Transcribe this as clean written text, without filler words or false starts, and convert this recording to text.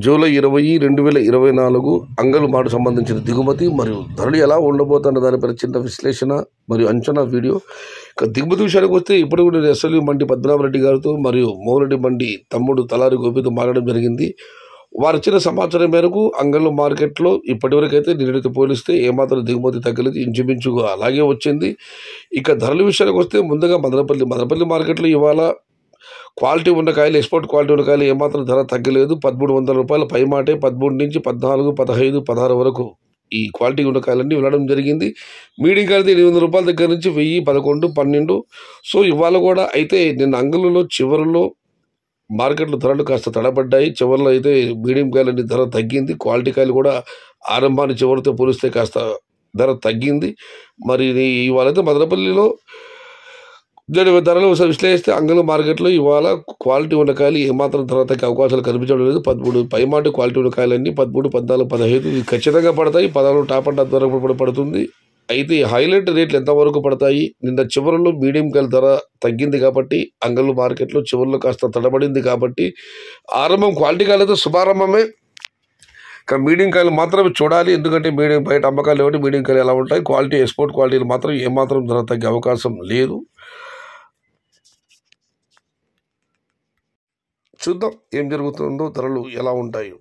July 20, 2024 అంగళమాటు సంబంధించిన దిగుమతి మరియు ధరలు ఎలా ఉండబోతున్న దానిపై చిన్న విశ్లేషణ మరియు అంచనా వీడియో. ఇక దిగుమతి విషయానికి వస్తే ఇప్పుడు కూడా ఎస్ఎల్వి మండి పద్మనాభరెడ్డి గారితో మరియు మోహన్రెడ్డి మండి తమ్ముడు తలారి గోపితో మాట్లాడడం జరిగింది. వారు ఇచ్చిన సమాచారం మేరకు అంగళ్ళు మార్కెట్లో ఇప్పటివరకు అయితే నిన్నటితో పోలిస్తే ఏమాత్రం దిగుమతి తగ్గలేదు, ఇంచుమించుగా అలాగే వచ్చింది. ఇక ధరల విషయానికి వస్తే ముందుగా మదనపల్లి మార్కెట్లో ఇవాళ క్వాలిటీ ఉన్న కాయలు, ఎక్స్పోర్ట్ క్వాలిటీ ఉన్న కాయలు ఏమాత్రం ధర తగ్గలేదు. 1300 రూపాయలు పైమాటే 13 నుంచి 14, 15, 16 వరకు ఈ క్వాలిటీ ఉన్న కాయలన్నీ వెళ్ళడం జరిగింది. మీడియం కాయలు 800 రూపాయల దగ్గర నుంచి 1000, 11, 12. సో ఇవాళ కూడా అయితే నిన్న అంగళ్ళలో చివరిలో మార్కెట్లో ధరలు కాస్త తడబడ్డాయి. చివరిలో అయితే మీడియం కాయలన్నీ ధర తగ్గింది. క్వాలిటీ కాయలు కూడా ఆరంభాన్ని చివరితో పోలిస్తే కాస్త ధర తగ్గింది. మరి ఇవాళ అయితే మదనపల్లిలో ధరలు విశ్లేషిస్తే అంగళ్ళ మార్కెట్లో ఇవాళ క్వాలిటీ ఉన్న కాయలు ఏమాత్రం ధర తగ్గే అవకాశాలు కనిపించడం లేదు. 13 పైమాటి క్వాలిటీ ఉన్న కాయలన్నీ 13, 14, 15 ఇవి ఖచ్చితంగా పడతాయి. 16 టాప్ అండ్ ధర కూడా పడుతుంది. అయితే హైలైట్ రేట్లు ఎంతవరకు పడతాయి? నిన్న చివరిలో మీడియం కాయల ధర తగ్గింది కాబట్టి అంగళ్ళ మార్కెట్లో చివరిలో కాస్త తడబడింది కాబట్టి ఆరంభం క్వాలిటీ కాయలతో శుభారంభమే. ఇక మీడియం కాయలు మాత్రమే చూడాలి, ఎందుకంటే మీడియం బయట అమ్మకాలు లేవంటే మీడియం కాయలు ఎలా ఉంటాయి. క్వాలిటీ ఎక్స్పోర్ట్ క్వాలిటీలు మాత్రం ఏమాత్రం ధర తగ్గే అవకాశం లేదు. చూద్దాం ఏం జరుగుతుందో, ధరలు ఎలా ఉంటాయో.